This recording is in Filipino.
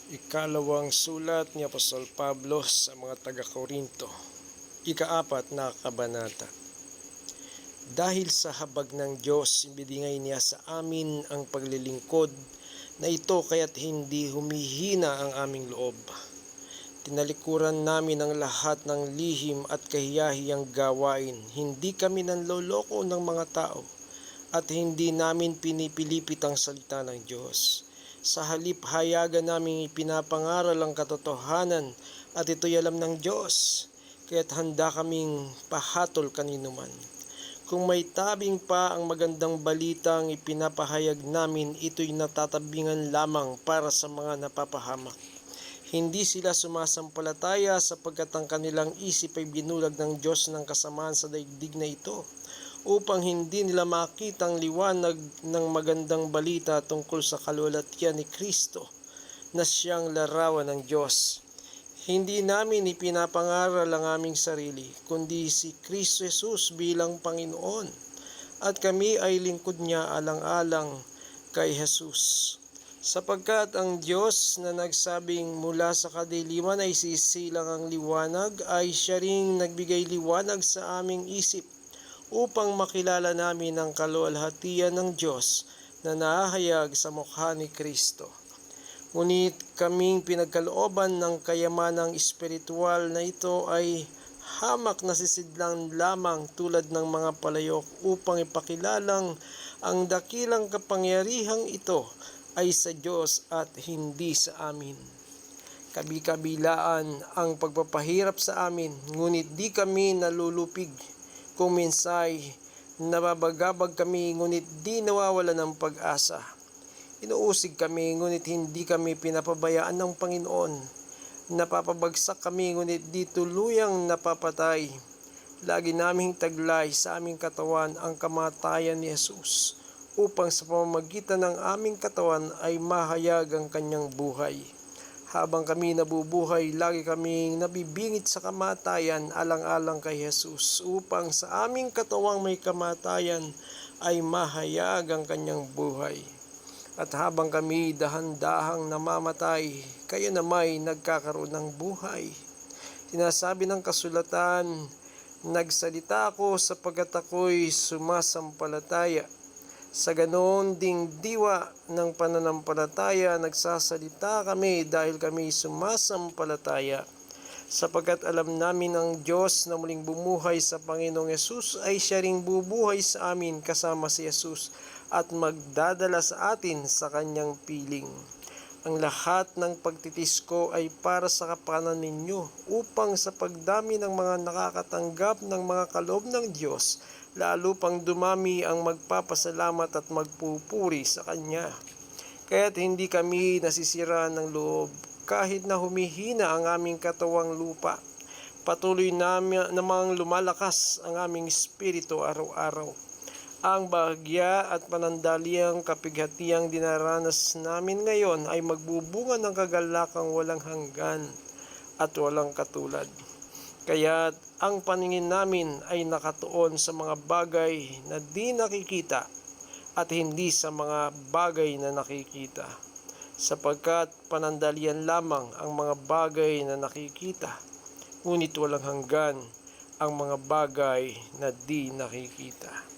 Ikalawang sulat ni Apostol Pablo sa mga taga-Korinto, ika-4 na kabanata. Dahil sa habag ng Diyos, ibinigay niya sa amin ang paglilingkod na ito kaya't hindi humihina ang aming loob. Tinalikuran namin ang lahat ng lihim at kahiyahiyang gawain. Hindi kami nanloloko ng mga tao at hindi namin pinipilipit ang salita ng Diyos. Sa halip, hayagan namin ipinapangaral ang katotohanan at ito'y alam ng Diyos, kaya't handa kaming pahatol kanino man. Kung may tabing pa ang magandang balitang ipinapahayag namin, ito'y natatabingan lamang para sa mga napapahamak. Hindi sila sumasampalataya sapagkat ang kanilang isip ay binulag ng Diyos ng kasamaan sa daigdig na ito, upang hindi nila makita ang liwanag ng magandang balita tungkol sa kaluwalhatian ni Kristo na siyang larawan ng Diyos. Hindi namin ipinapangaral ang aming sarili, kundi si Kristo Jesus bilang Panginoon, at kami ay lingkod niya alang-alang kay Jesus. Sapagkat ang Diyos na nagsabing mula sa kadiliman ay sisilang ang liwanag, ay siya ring nagbigay liwanag sa aming isip, upang makilala namin ang kaluwalhatian ng Diyos na nahahayag sa mukha ni Kristo. Ngunit kaming pinagkalooban ng kayamanang espiritual na ito ay hamak na sisidlang lamang tulad ng mga palayok, upang ipakilalang ang dakilang kapangyarihang ito ay sa Diyos at hindi sa amin. Kabi-kabilaan ang pagpapahirap sa amin, ngunit di kami nalulupig. Kung minsay nababagabag kami, ngunit di nawawala ng pag-asa. Inuusig kami, ngunit hindi kami pinapabayaan ng Panginoon. Napapabagsak kami, ngunit di tuluyang napapatay. Lagi naming taglay sa aming katawan ang kamatayan ni Jesus, upang sa pamamagitan ng aming katawan ay mahayag ang kanyang buhay. Habang kami nabubuhay, lagi kaming nabibingit sa kamatayan alang-alang kay Jesus, upang sa aming katawang may kamatayan ay mahayag ang kanyang buhay. At habang kami dahan-dahang namamatay, kayo na may nagkakaroon ng buhay. Sinasabi ng kasulatan, nagsalita ako sapagkat ako'y sumasampalataya. Sa ganoon ding diwa ng pananampalataya, nagsasalita kami dahil kami sumasampalataya. Sapagkat alam namin ang Diyos na muling bumuhay sa Panginoong Yesus ay siya ring bubuhay sa amin kasama si Yesus at magdadala sa atin sa kanyang piling. Ang lahat ng pagtitis ko ay para sa kapakanan ninyo, upang sa pagdami ng mga nakakatanggap ng mga kaloob ng Diyos, lalo pang dumami ang magpapasalamat at magpupuri sa Kanya. Kaya't hindi kami nasisira ng loob, kahit na humihina ang aming katawang lupa. Patuloy namang lumalakas ang aming espiritu araw-araw. Ang bahagya at panandaliang kapighatiang dinaranas namin ngayon ay magbubunga ng kagalakang walang hanggan at walang katulad. Kaya't ang paningin namin ay nakatuon sa mga bagay na di nakikita at hindi sa mga bagay na nakikita, sapagkat panandalian lamang ang mga bagay na nakikita, ngunit walang hanggan ang mga bagay na di nakikita.